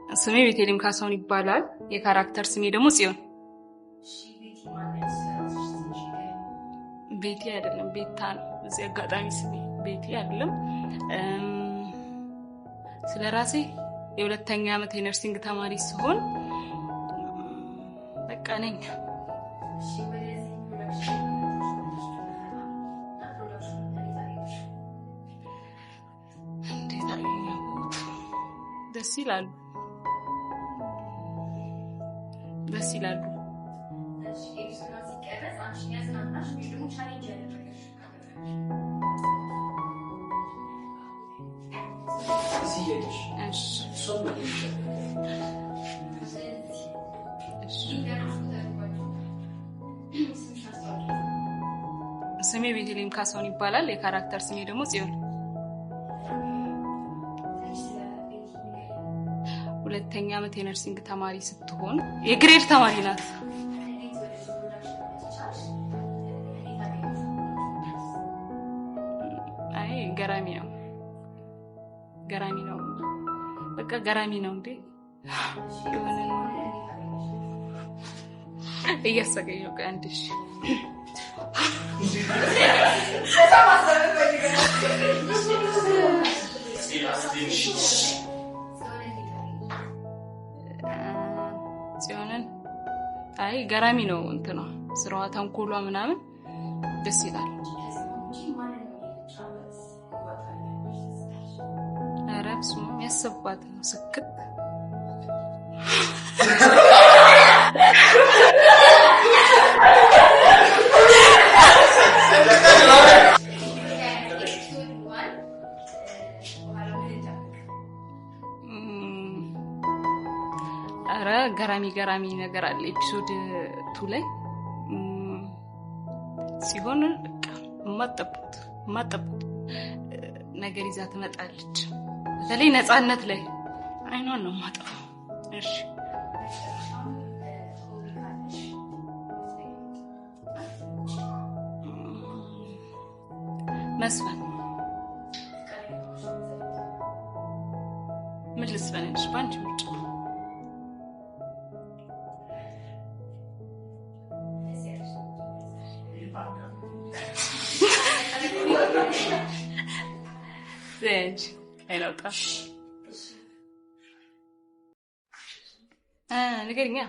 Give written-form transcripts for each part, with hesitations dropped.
ስሜ ቤቴሌም ካሳሁን ይባላል። የካራክተር ስሜ ደግሞ ጽዮን። ቤቴ አይደለም ቤታ ነው። እዚህ አጋጣሚ ስሜ ቤቴ አይደለም። ስለራሴ የሁለተኛ ዓመት የነርሲንግ ተማሪ ሲሆን በቃ ነኝ። እንዴት አገኘሁት? ደስ ይላሉ። ስሜ ቤቴሌም ካሳሁን ይባላል። የካራክተር ስሜ ደግሞ ጽዮን። ሁለተኛ ዓመት የነርሲንግ ተማሪ ስትሆን የግሬድ ተማሪ ናት። አይ ገራሚ ነው በቃ ገራሚ ነው እንዴ እያሰገኝ ነው። አንድሽ ጽዮንን አይ ገራሚ ነው እንትኗ ስራዋ ተንኮሏ ምናምን ደስ ይላል። አረብሱ ያሰባት ነው ስክት ገራሚ ነገር አለ። ኤፒሶድ 2 ላይ ሲሆን ማጠብቁት ነገር ይዛ ትመጣለች። በተለይ ነፃነት ላይ አይኗን ነው ማጠፋው። እሺ መስፈን ምን ልስፈንሽ? ባንቺ ምርጫ ዘንጅ አይናውጣ ንገሪኛ።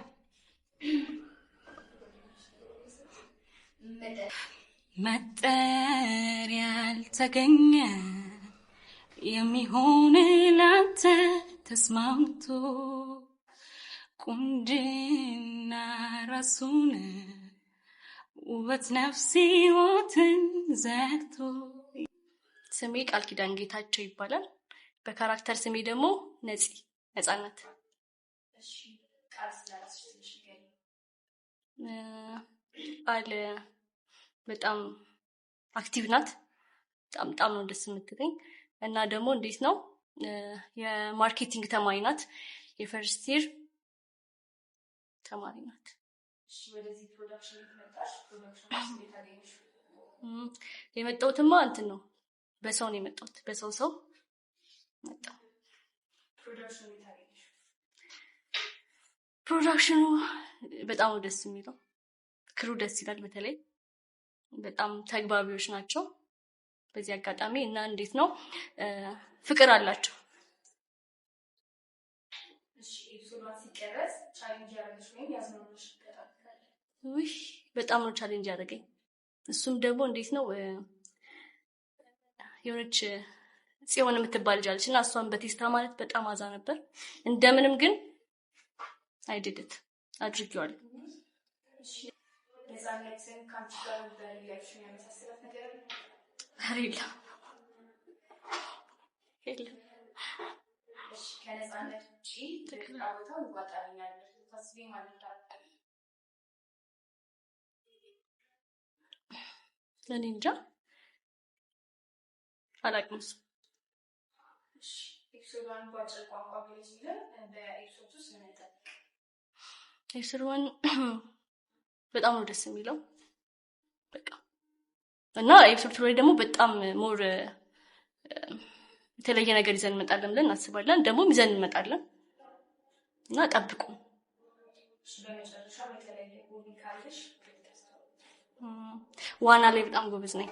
መጠር ያልተገኘ የሚሆን ላንተ ተስማምቶ ቁንጅና ራሱን ውበት ነፍስ ሕይወትን ዘግቶ። ስሜ ቃል ኪዳን ጌታቸው ይባላል። በካራክተር ስሜ ደግሞ ነፃነት። እሺ ቃል ስለራስሽ ትንሽ ቃል በጣም አክቲቭ ናት። በጣም ነው ደስ የምትለኝ እና ደግሞ እንዴት ነው የማርኬቲንግ ተማሪ ናት። የፈርስት ይር ተማሪ ናት። እሺ ወደዚህ ፕሮዳክሽን መጣሽ? ፕሮዳክሽን እንዴት አገኘሽ? የመጣሁትማ እንትን ነው በሰው ነው የመጣሁት። በሰው መጣሁ። ፕሮዳክሽኑ እንዴት አገኘሽ? ፕሮዳክሽኑ በጣም ደስ የሚለው ክሩ ደስ ይላል። በተለይ በጣም ተግባቢዎች ናቸው በዚህ አጋጣሚ እና እንዴት ነው ፍቅር አላቸው። እሺ ኤፒሶድ ሲቀረጽ ቻሌንጅ ያደረገሽ ወይም ያዝናናሽ ወይ? በጣም ነው ቻሌንጅ ያደረገኝ። እሱም ደግሞ እንዴት ነው የሆነች ጽዮን የምትባል ልጅ አለች እና እሷን በቴስታ ማለት በጣም አዛ ነበር። እንደምንም ግን አይደድት አድርጌዋለሁ። እሺ ነፃነትን ካንቺ ጋር በሪሌሽን ያመሳሰላት ነገር የለም። እሺ ከነፃነት ውጪ ተከራውታው ይጓጣኛል ታስቢ ማለት ነው። እኔ እንጃ አላውቅም። እሺ ኤፒሶድ 1 ባጭር ቋንቋ ብለሽልን በኤፒሶድ 2 ምን እንጠብቅ? ኤፒሶድ 1 በጣም ነው ደስ የሚለው በቃ እና ኤፒሶድ 2 ደግሞ በጣም ሞር የተለየ ነገር ይዘን እንመጣለን ብለን እናስባለን። ደግሞ ይዘን እንመጣለን። እና ጠብቁ። በመጨረሻ በተለየ ሆቢ ካለሽ ዋና ላይ በጣም ጎበዝ ነኝ።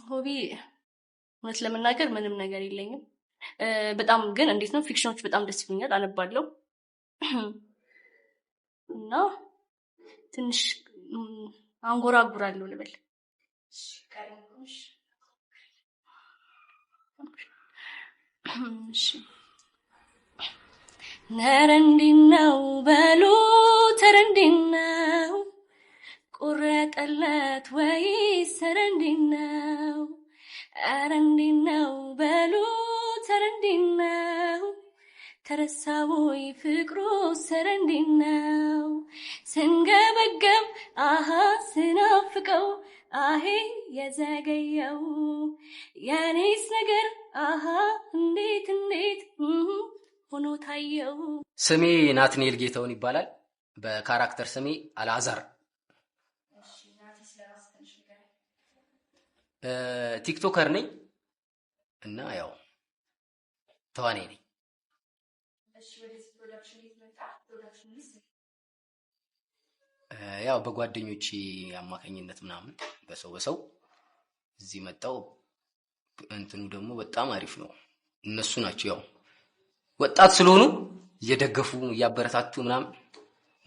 ሆቢ እውነት ለመናገር ምንም ነገር የለኝም። በጣም ግን እንዴት ነው ፊክሽኖች በጣም ደስ ይሉኛል፣ አነባለሁ እና ትንሽ አንጎራጉራለሁ ልበል። ነረ እንዲህ ነው በሉ ተረ እንዲህ ነው ቁረጠለት ወይስ ኧረ እንዲህ ነው? ኧረ እንዲህ ነው በሉ ኧረ እንዲህ ነው ተረሳ ወይ ፍቅሩ ኧረ እንዲህ ነው ስንገበገብ አሃ ስናፍቀው አሄ የዘገየው የኔስ ነገር አሃ እንዴት ሆኖ ታየው። ስሜ ናትናኤል ጌታውን ይባላል። በካራክተር ስሜ አልዓዛር። ቲክቶከር ነኝ እና ያው ተዋናይ ነኝ። ያው በጓደኞቼ አማካኝነት ምናምን በሰው እዚህ መጣው። እንትኑ ደግሞ በጣም አሪፍ ነው። እነሱ ናቸው ያው ወጣት ስለሆኑ እየደገፉ እያበረታቱ ምናምን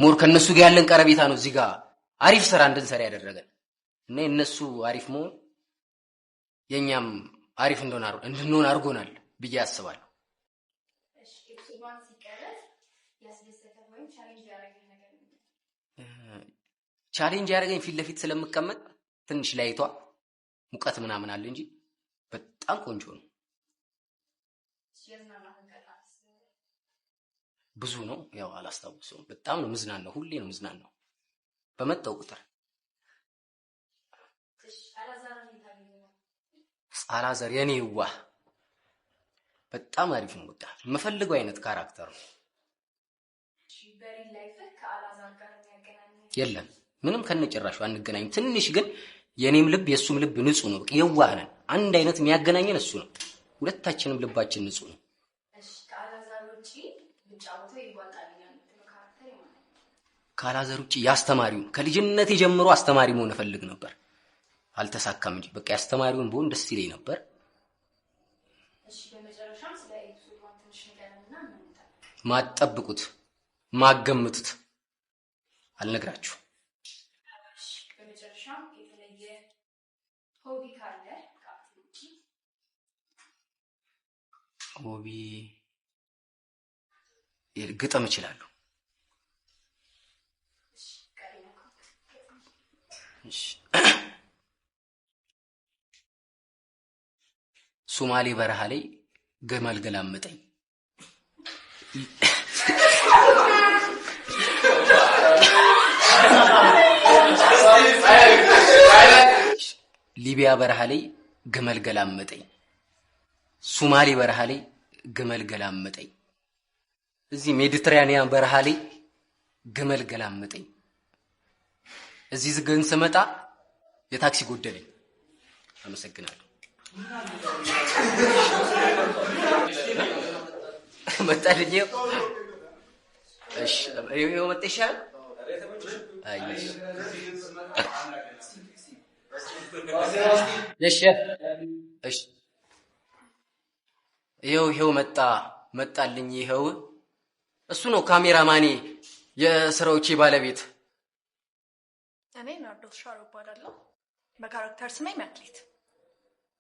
ሞር ከነሱ ጋር ያለን ቀረቤታ ነው እዚህ ጋር አሪፍ ስራ እንድንሰራ ያደረገን እና እነሱ አሪፍ መሆን የኛም አሪፍ እንድንሆን አድርጎናል ብዬ አስባለሁ። ቻሌንጅ ያደረገኝ ፊት ለፊት ስለምቀመጥ ትንሽ ላይቷ ሙቀት ምናምን አለ እንጂ በጣም ቆንጆ ነው። ብዙ ነው ያው አላስታውሰውም። በጣም ነው ምዝናናው፣ ሁሌ ነው ምዝናናው በመጣው ቁጥር። አልዓዛር የኔ ዋህ በጣም አሪፍ ነው። በቃ የምፈልገው አይነት ካራክተር ነው። የለም ምንም ከነጭራሹ አንገናኝም። ትንሽ ግን የኔም ልብ የሱም ልብ ንጹህ ነው። በቃ የዋህ ነን። አንድ አይነት የሚያገናኘን እሱ ነው። ሁለታችንም ልባችን ንጹህ ነው። ከአልዓዛር ውጪ ያስተማሪውን ከልጅነቴ ጀምሮ አስተማሪ መሆን እፈልግ ነበር። አልተሳካም እንጂ በቃ ያስተማሪውን ብሆን ደስ ይለኝ ነበር። ማጠብቁት ማገምቱት አልነግራችሁ። ሆቢ ግጥም እችላለሁ። ሶማሌ በረሃ ላይ ገመል ገላመጠኝ። ሊቢያ በረሃ ላይ ገመል ገላመጠኝ። ሶማሌ በረሃ ላይ ገመል ገላመጠኝ። እዚህ ሜዲትራኒያን በረሃ ላይ ገመል ገላመጠኝ። እዚህ ዝገን ስመጣ የታክሲ ጎደለኝ። አመሰግናለሁ። መጣልኝ። እሺ ይሄው መጥተሻል። አይሽ እሺ ይሄው መጣልኝ። ይሄው እሱ ነው ካሜራማኔ፣ የስራዎቼ ባለቤት። እኔ ናርዶስ ሻሮ እባላለሁ። በካራክተር ስሜ መክሊት።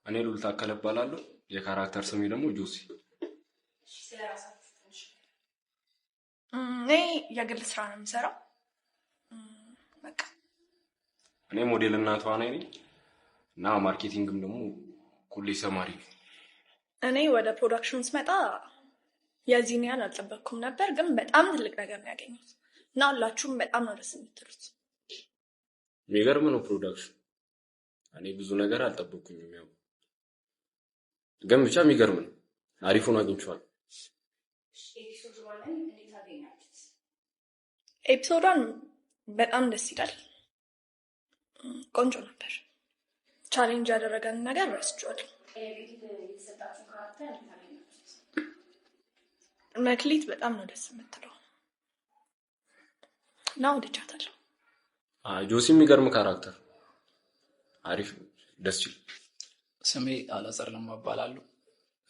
እኔ ሉል ታከለ እባላለሁ። የካራክተር ስሜ ደግሞ ጆሲ። እኔ የግል ስራ ነው የምሰራው። በቃ እኔ ሞዴልና ተዋናይ ነኝ እና ማርኬቲንግም ደግሞ ኮሌጅ ተማሪ ነኝ። እኔ ወደ ፕሮዳክሽን ስመጣ የዚህን ያህል አልጠበቅኩም ነበር፣ ግን በጣም ትልቅ ነገር ነው ያገኘሁት እና ሁላችሁም በጣም ነው ደስ የምትሉት። የሚገርም ነው ፕሮዳክሽን። እኔ ብዙ ነገር አልጠበቅኩኝም፣ ያው ግን ብቻ የሚገርም ነው። አሪፉን አግኝቼዋለሁ። ኤፒሶዷን በጣም ደስ ይላል። ቆንጆ ነበር። ቻሌንጅ ያደረገን ነገር ረስቼዋለሁ። መክሊት በጣም ነው ደስ የምትለው እና ወድጃታለሁ። ጆሲ የሚገርም ካራክተር አሪፍ ደስ ይላል። ስሜ አላዛር ለማ እባላለሁ።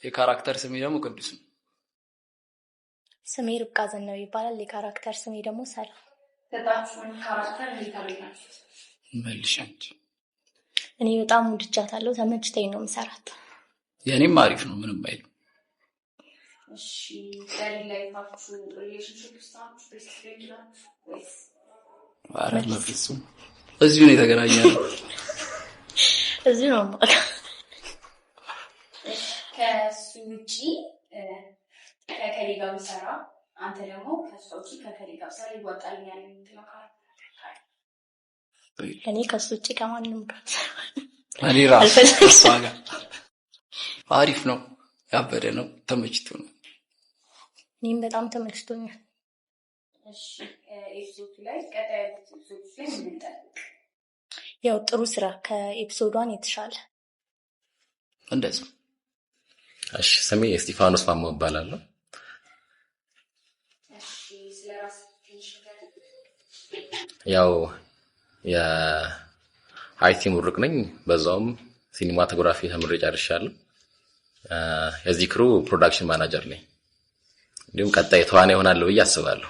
የካራክተር ስሜ ደግሞ ቅዱስ ነው። ስሜ ርብቃ ዘነበ ይባላል። የካራክተር ስሜ ደግሞ ሰላም። ካራክተር እንዴት መልሽ አንቺ። እኔ በጣም ወድጃታለሁ። ተመችቶኝ ነው የምሰራት። የእኔም አሪፍ ነው፣ ምንም አይልም። እሺ ዳሪ ላይፋችሁ ሪሌሽንሺፕ ስታችሁ ቤስት ፍሬንድ ናችሁ ወይስ? ኧረ በፍጹም እዚሁ ነው የተገናኘነው። እዚሁ ነው ማለት ከሱ ውጪ ከከሌ ጋር ብሰራ አንተ ደግሞ ከሱ ውጪ ከከሌ ጋር ብሰራ ይወጣልኛል የምትለው ካራክተር? እኔ ከሱ ውጪ ከማንም ጋር እኔ ራሱ እሷ ጋር አሪፍ ነው፣ ያበደ ነው፣ ተመችቶ ነው። እኔም በጣም ተመችቶኛል። እሺ ኤፒሶድ ላይ ቀጣይ ኤፒሶድ ላይ ምን እንጠብቅ? ያው ጥሩ ስራ ከኤፒሶዷን የተሻለ እንደዚህ። እሺ ስሜ እስጢፋኖስ ማሞ እባላለሁ። እሺ ስለራስ ትንሽ ያው የአይቲ ምሩቅ ነኝ። በዛውም ሲኒማቶግራፊ ተምሬ ጨርሻለሁ። የዚህ ክሩ ፕሮዳክሽን ማናጀር ነኝ። እንዲሁም ቀጣይ ተዋናይ እሆናለሁ ብዬ አስባለሁ።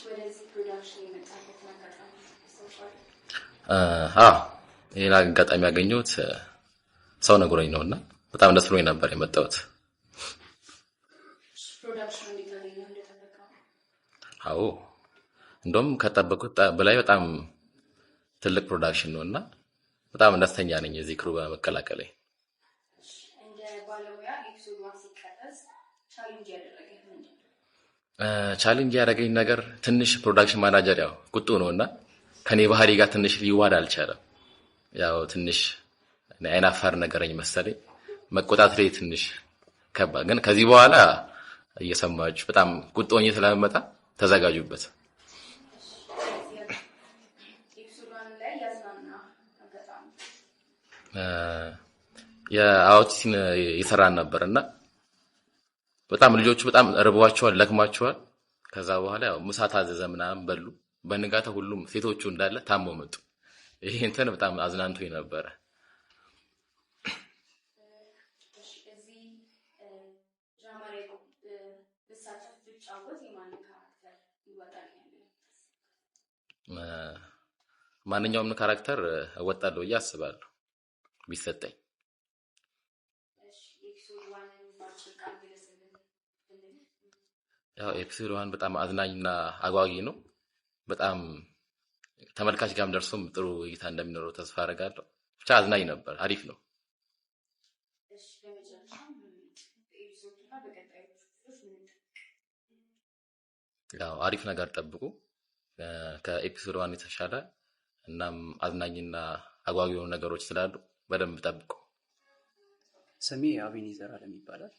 ወደዚህ ፕሮዳክሽን የመጣበት አጋጣሚ ሌላ አጋጣሚ ያገኘሁት ሰው ነግሮኝ ነውና በጣም ደስ ብሎኝ ነበር የመጣሁት። ፕሮዳክሽን እንዴት አገኘው? እንደተፈቀደ? አዎ እንደውም ከጠበቁት በላይ በጣም ትልቅ ፕሮዳክሽን ነውና በጣም ደስተኛ ነኝ እዚህ ክሩ በመቀላቀሌ። እንደ ባለሙያ ኤፒሶድ 1 ሲቀረጽ ቻሌንጅ ያደረገኝ ምንድን ነው? ቻሌንጅ ያደረገኝ ነገር ትንሽ ፕሮዳክሽን ማናጀር ያው ቁጡ ነውና ከኔ ባህሪ ጋር ትንሽ ሊዋሃድ አልቻለም። ያው ትንሽ አይናፋር ነገረኝ መሰለኝ። መቆጣት ላይ ትንሽ ከባድ፣ ግን ከዚህ በኋላ እየሰማችሁ በጣም ቁጡ ሆኜ ስለመጣ ተዘጋጁበት። የአውቲስን ይሰራን ነበርና በጣም ልጆቹ በጣም ርቧቸዋል፣ ለክማቸዋል። ከዛ በኋላ ያው ምሳ ታዘዘ ምናምን በሉ። በንጋታ ሁሉም ሴቶቹ እንዳለ ታመው መጡ። ይሄ እንትን በጣም አዝናንቶኝ ነበረ። ማንኛውም ካራክተር እወጣለሁ ብዬ አስባለሁ ቢሰጠኝ። ያው ኤፒሶድ 1 በጣም አዝናኝና አጓጊ ነው። በጣም ተመልካች ጋርም ደርሶም ጥሩ እይታ እንደሚኖረው ተስፋ አደርጋለሁ። ብቻ አዝናኝ ነበር፣ አሪፍ ነው። ያው አሪፍ ነገር ጠብቁ። ከኤፒሶድ 1 የተሻለ እናም አዝናኝና አጓጊ የሆኑ ነገሮች ስላሉ በደንብ ጠብቁ። ስሜ አቤኔዘር አለም ይባላል።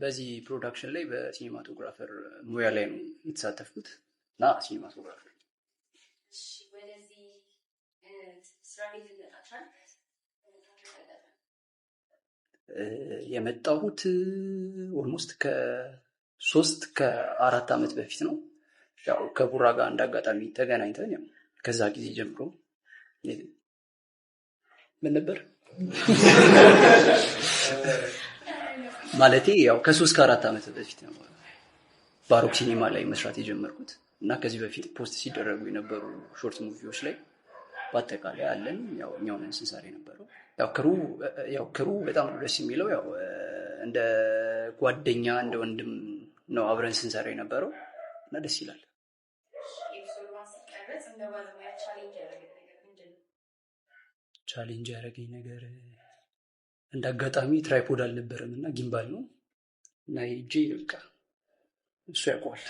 በዚህ ፕሮዳክሽን ላይ በሲኒማቶግራፈር ሙያ ላይ ነው የተሳተፍኩት እና ሲኒማቶግራፈር የመጣሁት ኦልሞስት ከ3-4 ዓመት በፊት ነው። ያው ከቡራ ጋር እንዳጋጣሚ ተገናኝተን ያው ከዛ ጊዜ ጀምሮ ምን ነበር ማለቴ ያው ከ3-4 ዓመት በፊት ነው ባሮክ ሲኒማ ላይ መስራት የጀመርኩት እና ከዚህ በፊት ፖስት ሲደረጉ የነበሩ ሾርት ሙቪዎች ላይ በአጠቃላይ አለን ያው እኛው ነን ስንሰራ የነበረው። ያው ክሩ በጣም ደስ የሚለው ያው እንደ ጓደኛ እንደ ወንድም ነው አብረን ስንሰራ የነበረው እና ደስ ይላል። ቻሌንጅ ያደረገኝ ነገር እንደ አጋጣሚ ትራይፖድ አልነበረም እና ጊምባል ነው እና ሂጄ በቃ እሱ ያውቀዋል።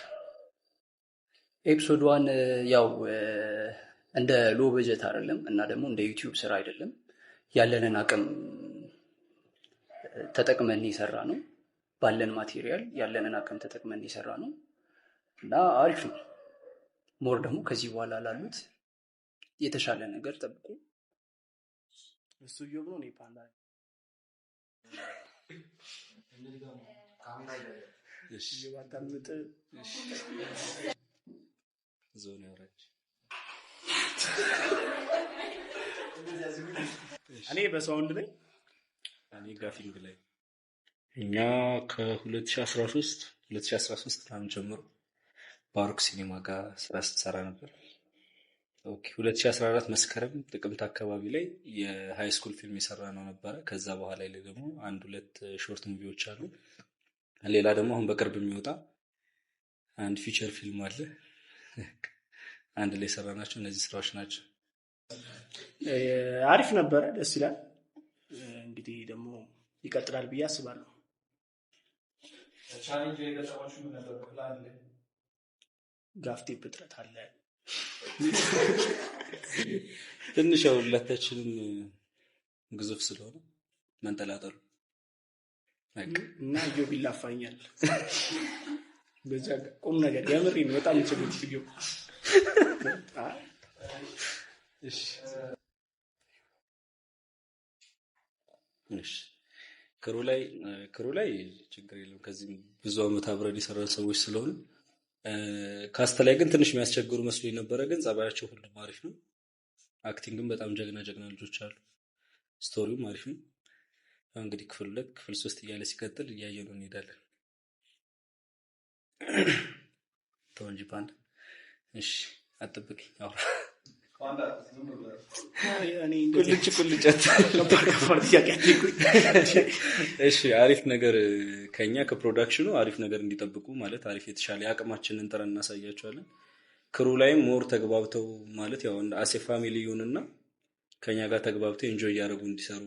ኤፒሶድ 1 ያው እንደ ሎ በጀት አይደለም እና ደግሞ እንደ ዩቲዩብ ስራ አይደለም። ያለንን አቅም ተጠቅመን የሰራ ነው። ባለን ማቴሪያል ያለንን አቅም ተጠቅመን የሰራ ነው እና አሪፍ ነው። ሞር ደግሞ ከዚህ በኋላ ላሉት የተሻለ ነገር ጠብቁ። ስቱዲዮ ብሎ ነው ፓንዳ ዞን ያወራች እኔ በሳውንድ ላይ እኔ ግራፊንግ ላይ እኛ ከ2013 ምናምን ጀምሮ ባሮክ ሲኒማ ጋር ስራ ስትሰራ ነበር። ኦኬ 2014 መስከረም ጥቅምት አካባቢ ላይ የሃይ ስኩል ፊልም የሰራ ነው ነበረ። ከዛ በኋላ ላይ ደግሞ 1-2 ሾርት ሙቪዎች አሉ። ሌላ ደግሞ አሁን በቅርብ የሚወጣ አንድ ፊቸር ፊልም አለ። አንድ ላይ ሰራናቸው እነዚህ ስራዎች ናቸው። አሪፍ ነበረ፣ ደስ ይላል። እንግዲህ ደግሞ ይቀጥላል ብዬ አስባለሁ። ቻሌንጅ የገጠማችሁ ምን ነበር? ፕላን ላይ ጋፍቴ ብጥረት አለ ትንሽ ያው ሁለታችንም ግዙፍ ስለሆነ መንጠላጠሉ እና ጆብ ይላፋኛል። በዛ ቁም ነገር የምሬን በጣም ይችላል ቪዲዮ። እሺ ክሩ ላይ ችግር የለም። ከዚህ ብዙ አመት አብረን የሰራን ሰዎች ስለሆነ ካስት ላይ ግን ትንሽ የሚያስቸግሩ መስሎኝ ነበረ። ግን ጸባያቸው ሁሉም አሪፍ ነው። አክቲንግም በጣም ጀግና ልጆች አሉ። ስቶሪውም አሪፍ ነው። እንግዲህ ክፍል 2 ክፍል 3 እያለ ሲቀጥል እያየነው እንሄዳለን። ተው እንጂ ፓንዳ። እሺ አጥብቀኝ አውራ እሺ አሪፍ ነገር ከኛ ከፕሮዳክሽኑ አሪፍ ነገር እንዲጠብቁ ማለት አሪፍ የተሻለ አቅማችንን ጥረን እናሳያቸዋለን። ክሩ ላይም ሞር ተግባብተው ማለት ያው እንደ አሴ ፋሚሊ ይሁንና ከኛ ጋር ተግባብተው ኢንጆይ ያደርጉ እንዲሰሩ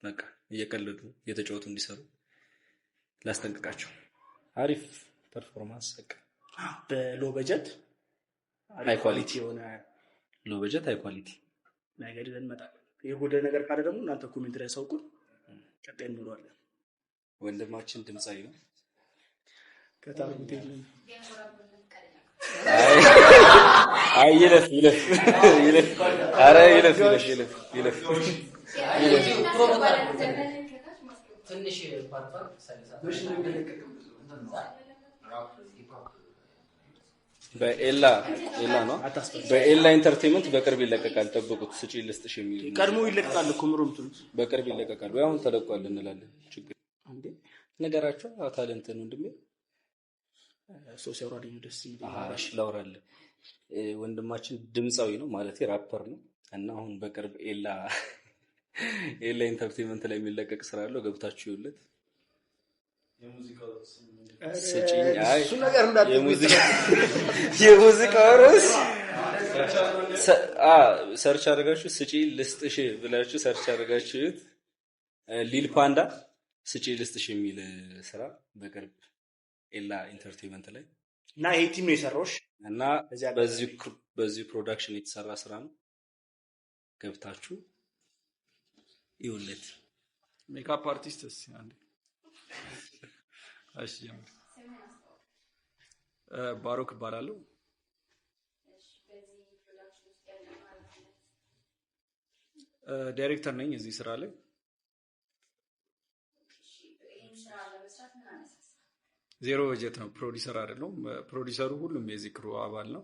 በቃ እየቀለዱ እየተጫወቱ እንዲሰሩ ላስጠንቅቃቸው። አሪፍ ፐርፎርማንስ በቃ በሎ በጀት ሃይ ኳሊቲ የሆነ ሎ በጀት ሃይ ኳሊቲ ነገር ይዘን እንመጣለን። የጎደ ነገር ካለ ደግሞ እናንተ ኮሜንት ላይ አሳውቁን። ቀጣይ እንውላለን። ወንድማችን ድምጻዊ ነው። ከታርጉት የለም። አይ ይለፍ አረ ይለፍ ትንሽ ፓርት በኤላ ነው። በኤላ ኢንተርቴይንመንት በቅርብ ይለቀቃል። ጠብቁት። ስጪ ልስጥሽ የሚል ቀድሞ ይለቀቃል እኮ ምሩምቱት በቅርብ ይለቀቃል ወይ አሁን ተለቋል እንላለን። ችግር እንዴ ነገራቸው ታለንት ነው እንደም ሶስ ያወራልኝ ደስ ይላል። አሽ ላውራለ ወንድማችን ድምጻዊ ነው ማለት ራፐር ነው እና አሁን በቅርብ ኤላ ኢንተርቴይንመንት ላይ የሚለቀቅ ስራ አለው። ገብታችሁ ይውለት ስጪኝ። አይ የሙዚቃው ርዕስ ሰርች አድርጋችሁ ስጪ ልስጥሽ ብላችሁ ሰርች አድርጋችሁት ሊል ፓንዳ ስጪ ልስጥሽ የሚል ስራ በቅርብ ኤላ ኢንተርቴይንመንት ላይ እና ይሄ ቲም ነው የሰራውሽ እና በዚህ ፕሮዳክሽን የተሰራ ስራ ነው። ገብታችሁ ይውለት። ሜካፕ አርቲስትስ አንዴ እሺ ባሮክ እባላለሁ። ዳይሬክተር ነኝ እዚህ ስራ ላይ። ዜሮ በጀት ነው፣ ፕሮዲሰር አይደለም። ፕሮዲሰሩ ሁሉም የዚህ ክሩ አባል ነው።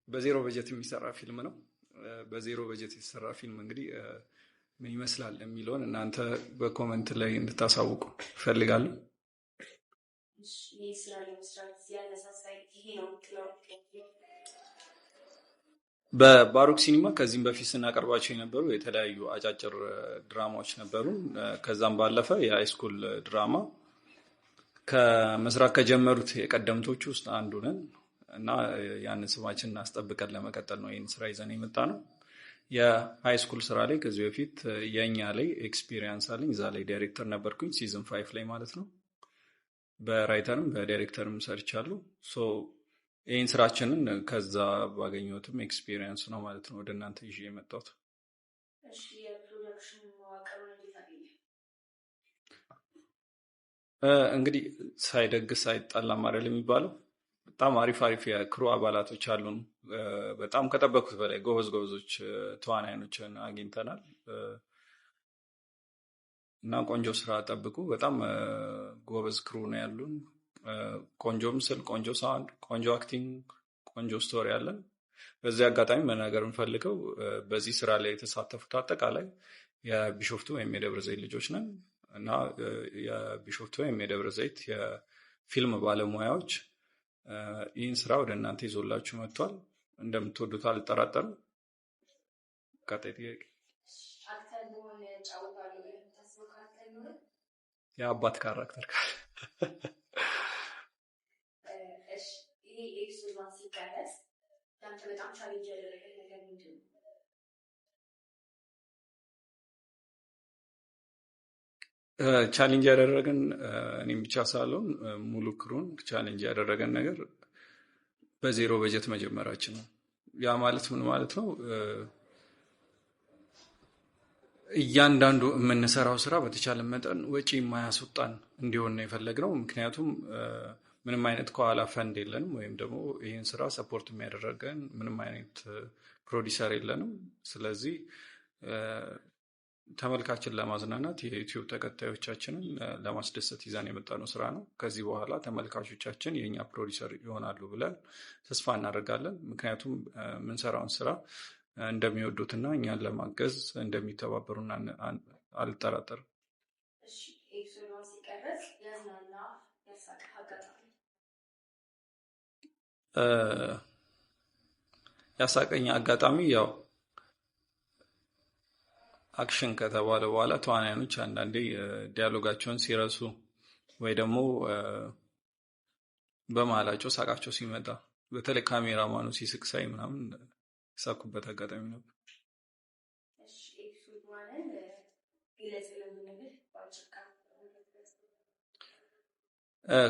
በዜሮ በጀት የሚሰራ ፊልም ነው። በዜሮ በጀት የተሰራ ፊልም እንግዲህ ምን ይመስላል የሚለውን እናንተ በኮሜንት ላይ እንድታሳውቁ እፈልጋለሁ። በባሮክ ሲኒማ ከዚህም በፊት ስናቀርባቸው የነበሩ የተለያዩ አጫጭር ድራማዎች ነበሩ። ከዛም ባለፈ የሃይስኩል ድራማ ከመስራት ከጀመሩት የቀደምቶች ውስጥ አንዱ ነን እና ያንን ስማችንን አስጠብቀን ለመቀጠል ነው ይህን ስራ ይዘን የመጣ ነው። የሃይስኩል ስራ ላይ ከዚህ በፊት የኛ ላይ ኤክስፒሪየንስ አለኝ። እዛ ላይ ዳይሬክተር ነበርኩኝ ሲዝን 5 ላይ ማለት ነው። በራይተርም በዳይሬክተርም ሰርቻለሁ። ይህን ስራችንን ከዛ ባገኘሁትም ኤክስፒሪየንስ ነው ማለት ነው ወደ እናንተ ይዤ የመጣሁት። እንግዲህ ሳይደግስ አይጣላም አይደል የሚባለው። በጣም አሪፍ አሪፍ የክሩ አባላቶች አሉን። በጣም ከጠበኩት በላይ ጎበዞች ተዋናዮችን አግኝተናል እና ቆንጆ ስራ ጠብቁ። በጣም ጎበዝ ክሩ ነው ያሉን። ቆንጆ ምስል፣ ቆንጆ ሳውንድ፣ ቆንጆ አክቲንግ፣ ቆንጆ ስቶሪ አለን። በዚህ አጋጣሚ መናገር የምፈልገው በዚህ ስራ ላይ የተሳተፉት አጠቃላይ የቢሾፍቱ ወይም የደብረ ዘይት ልጆች ነን እና የቢሾፍቱ ወይም የደብረ ዘይት የፊልም ባለሙያዎች ይህን ስራ ወደ እናንተ ይዞላችሁ መጥቷል። እንደምትወዱት አልጠራጠርም። ቀጣይ ጥያቄ። የአባት ካራክተር ካለ ቻሌንጅ ያደረገን እኔም ብቻ ሳልሆን ሙሉ ክሩን ቻሌንጅ ያደረገን ነገር በዜሮ በጀት መጀመራችን ነው። ያ ማለት ምን ማለት ነው? እያንዳንዱ የምንሰራው ስራ በተቻለ መጠን ወጪ የማያስወጣን እንዲሆን ነው የፈለግነው። ምክንያቱም ምንም አይነት ከኋላ ፈንድ የለንም፣ ወይም ደግሞ ይህን ስራ ሰፖርት የሚያደረገን ምንም አይነት ፕሮዲሰር የለንም። ስለዚህ ተመልካችን ለማዝናናት የዩቲዩብ ተከታዮቻችንን ለማስደሰት ይዘን የመጣነው ስራ ነው። ከዚህ በኋላ ተመልካቾቻችን የእኛ ፕሮዲሰር ይሆናሉ ብለን ተስፋ እናደርጋለን። ምክንያቱም የምንሰራውን ስራ እንደሚወዱትና እኛን ለማገዝ እንደሚተባበሩን አልጠራጠርም። ያሳቀኝ አጋጣሚ ያው አክሽን ከተባለ በኋላ ተዋናዮች አንዳንዴ ዲያሎጋቸውን ሲረሱ ወይ ደግሞ በመሀላቸው ሳቃቸው ሲመጣ በተለይ ካሜራማኑ ሲስቅ ሳይ ምናምን ሳኩበት አጋጣሚ ነበር።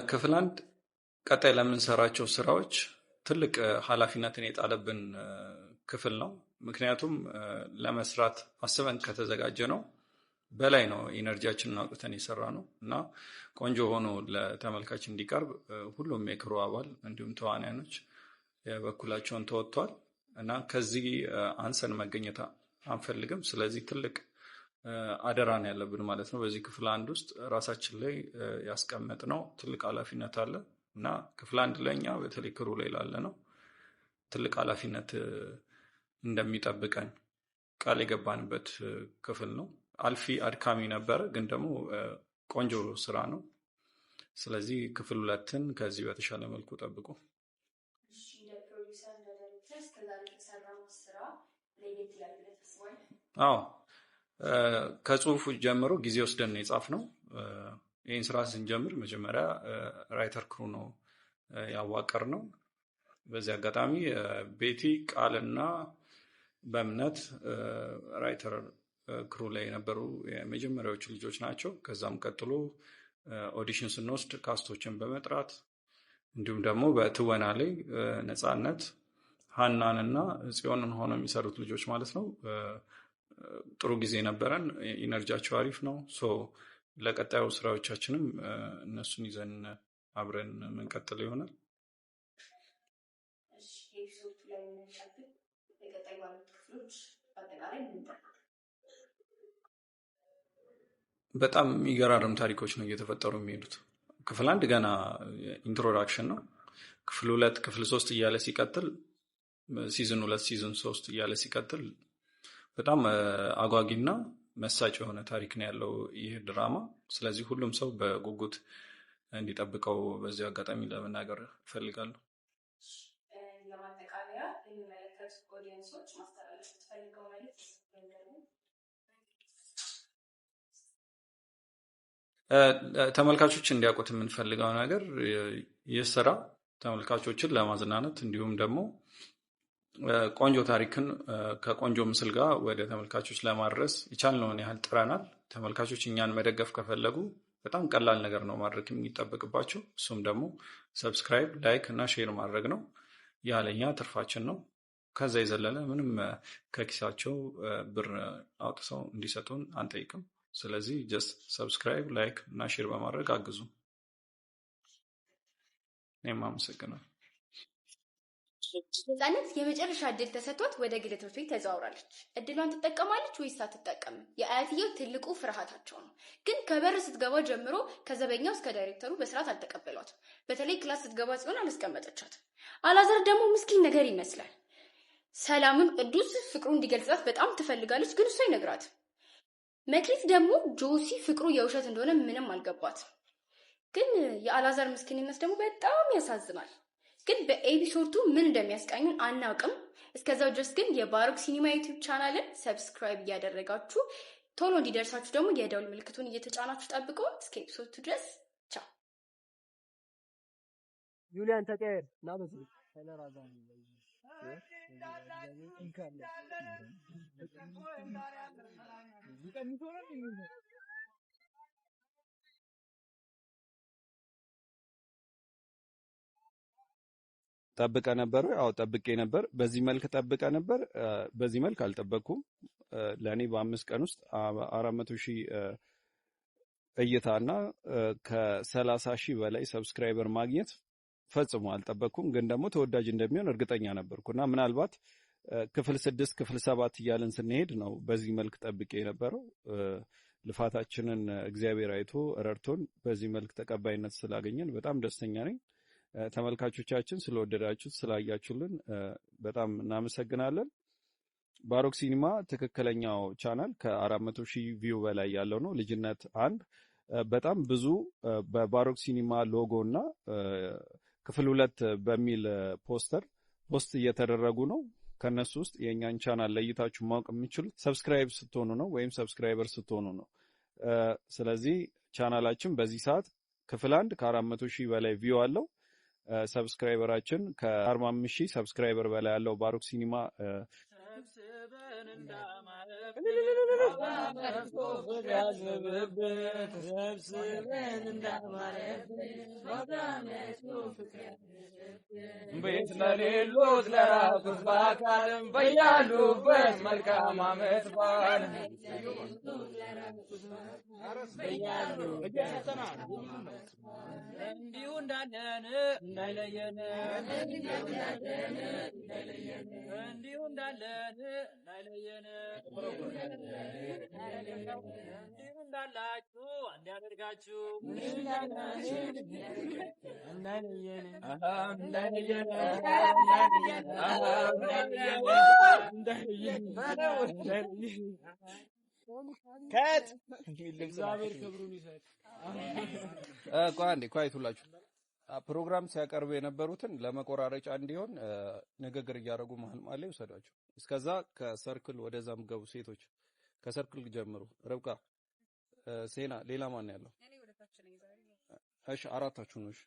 ክፍል አንድ ቀጣይ ለምንሰራቸው ስራዎች ትልቅ ኃላፊነትን የጣለብን ክፍል ነው። ምክንያቱም ለመስራት አስበን ከተዘጋጀ ነው በላይ ነው ኢነርጂያችንን አውጥተን የሰራ ነው እና ቆንጆ ሆኖ ለተመልካች እንዲቀርብ ሁሉም የክሩ አባል እንዲሁም ተዋናዮች የበኩላቸውን ተወጥቷል እና ከዚህ አንሰን መገኘት አንፈልግም። ስለዚህ ትልቅ አደራን ያለብን ማለት ነው። በዚህ ክፍል አንድ ውስጥ ራሳችን ላይ ያስቀመጥነው ትልቅ ኃላፊነት አለ እና ክፍል አንድ ለኛ በተለይ ክሩ ላይ ላለ ነው ትልቅ ኃላፊነት እንደሚጠብቀን ቃል የገባንበት ክፍል ነው። አልፊ አድካሚ ነበረ፣ ግን ደግሞ ቆንጆ ስራ ነው። ስለዚህ ክፍል ሁለትን ከዚህ በተሻለ መልኩ ጠብቁ። አዎ ከጽሁፉ ጀምሮ ጊዜ ወስደን ነው የጻፍነው። ይህን ስራ ስንጀምር መጀመሪያ ራይተር ክሩ ነው ያዋቀር ነው። በዚህ አጋጣሚ ቤቲ ቃልና በእምነት ራይተር ክሩ ላይ የነበሩ የመጀመሪያዎቹ ልጆች ናቸው። ከዛም ቀጥሎ ኦዲሽን ስንወስድ ካስቶችን በመጥራት እንዲሁም ደግሞ በትወና ላይ ነፃነት፣ ሀናንና ጽዮንን ሆነው የሚሰሩት ልጆች ማለት ነው። ጥሩ ጊዜ ነበረን። ኢነርጂያቸው አሪፍ ነው። ለቀጣዩ ስራዎቻችንም እነሱን ይዘን አብረን መንቀጥል ይሆናል። በጣም የሚገራርም ታሪኮች ነው እየተፈጠሩ የሚሄዱት። ክፍል አንድ ገና ኢንትሮዳክሽን ነው። ክፍል ሁለት፣ ክፍል ሶስት እያለ ሲቀጥል ሲዝን 2 ሲዝን 3 እያለ ሲቀጥል በጣም አጓጊና መሳጭ የሆነ ታሪክ ነው ያለው ይህ ድራማ። ስለዚህ ሁሉም ሰው በጉጉት እንዲጠብቀው በዚህ አጋጣሚ ለመናገር እፈልጋለሁ። ለማጠቃለያ የሚመለከቱ ኦዲየንሶች ማስተላለፍ ትፈልገው ማለት ተመልካቾች እንዲያውቁት የምንፈልገው ነገር ይህ ስራ ተመልካቾችን ለማዝናናት እንዲሁም ደግሞ ቆንጆ ታሪክን ከቆንጆ ምስል ጋር ወደ ተመልካቾች ለማድረስ የቻልነውን ያህል ጥረናል። ተመልካቾች እኛን መደገፍ ከፈለጉ በጣም ቀላል ነገር ነው ማድረግ የሚጠበቅባቸው። እሱም ደግሞ ሰብስክራይብ፣ ላይክ እና ሼር ማድረግ ነው። ያለኛ ትርፋችን ነው። ከዛ የዘለለ ምንም ከኪሳቸው ብር አውጥተው እንዲሰጡን አንጠይቅም። ስለዚህ ጀስት ሰብስክራይብ፣ ላይክ እና ሼር በማድረግ አግዙ። እኔም አመሰግናለሁ። ነፃነት የመጨረሻ እድል ተሰጥቷት ወደ ግል ትምህርት ቤት ተዘዋውራለች። እድሏን ትጠቀማለች ወይስ አትጠቀምም? የአያትየው ትልቁ ፍርሃታቸው ነው። ግን ከበር ስትገባ ጀምሮ ከዘበኛው እስከ ዳይሬክተሩ በስርዓት አልተቀበሏትም። በተለይ ክላስ ስትገባ ጽዮን አላስቀመጠቻት። አላዛር ደግሞ ምስኪን ነገር ይመስላል። ሰላምም ቅዱስ ፍቅሩ እንዲገልጻት በጣም ትፈልጋለች፣ ግን እሱ አይነግራትም። መክሊት ደግሞ ጆሲ ፍቅሩ የውሸት እንደሆነ ምንም አልገባትም። ግን የአላዛር ምስኪንነት ደግሞ በጣም ያሳዝናል። ግን በኤፒሶዱ ምን እንደሚያስቃኙን አናውቅም። እስከዛው ድረስ ግን የባሮክ ሲኒማ ዩቲዩብ ቻናልን ሰብስክራይብ እያደረጋችሁ ቶሎ እንዲደርሳችሁ ደግሞ የደውል ምልክቱን እየተጫናችሁ ጠብቁ። እስከ ኤፒሶዱ ድረስ ቻው። ዩሊያን ተቀየር ና በዚህ ተለራዛ ጠብቀ ነበር? አዎ ጠብቄ ነበር። በዚህ መልክ ጠብቀ ነበር? በዚህ መልክ አልጠበቅኩም። ለኔ በ5 ቀን ውስጥ 400,000 እይታና ከ30,000 በላይ ሰብስክራይበር ማግኘት ፈጽሞ አልጠበቅኩም። ግን ደግሞ ተወዳጅ እንደሚሆን እርግጠኛ ነበርኩና ምናልባት ክፍል 6 ክፍል 7 እያልን ስንሄድ ነው በዚህ መልክ ጠብቄ የነበረው። ልፋታችንን እግዚአብሔር አይቶ ረድቶን በዚህ መልክ ተቀባይነት ስላገኘን በጣም ደስተኛ ነኝ። ተመልካቾቻችን ስለወደዳችሁት ስላያችሁልን በጣም እናመሰግናለን። ባሮክ ሲኒማ ትክክለኛው ቻናል ከ400,000 ቪው በላይ ያለው ነው። ልጅነት 1 በጣም ብዙ በባሮክ ሲኒማ ሎጎ እና ክፍል 2 በሚል ፖስት እየተደረጉ ነው። ከነሱ ውስጥ የኛን ቻናል ለይታችሁ ማወቅ የምትችሉት ሰብስክራይብ ስትሆኑ ነው ወይም ሰብስክራይበር ስትሆኑ ነው። ስለዚህ ቻናላችን በዚህ ሰዓት ክፍል 1 ከ400,000 በላይ ቪው አለው። ሰብስክራይበራችን ከ45,000 ሰብስክራይበር በላይ ያለው ባሮክ ሲኒማ ቤት ለሌሉት ለራቁት በአካልም በያሉበት መልካም ዓመት በዓል እንዲሁ እንዳለን እንዳይለየን እንዲሁ እንዳለን እንዳይለየን እንዲሁ እንዳላችሁ አንድ ያደርጋችሁ እንዳይለየን እንዳይለየን ከት እግዚአብሔር ክብሩን ይሰጥ። አንዴ ኳይቱላችሁ ፕሮግራም ሲያቀርቡ የነበሩትን ለመቆራረጫ እንዲሆን ንግግር እያደረጉ መሀል ላይ ወሰዷቸው። እስከዛ ከሰርክል ወደዛም ገቡ ሴቶች። ከሰርክል ጀምሩ። ርብቃ፣ ሴና፣ ሌላ ማን ያለው? እሺ አራታችሁ ነው። እሺ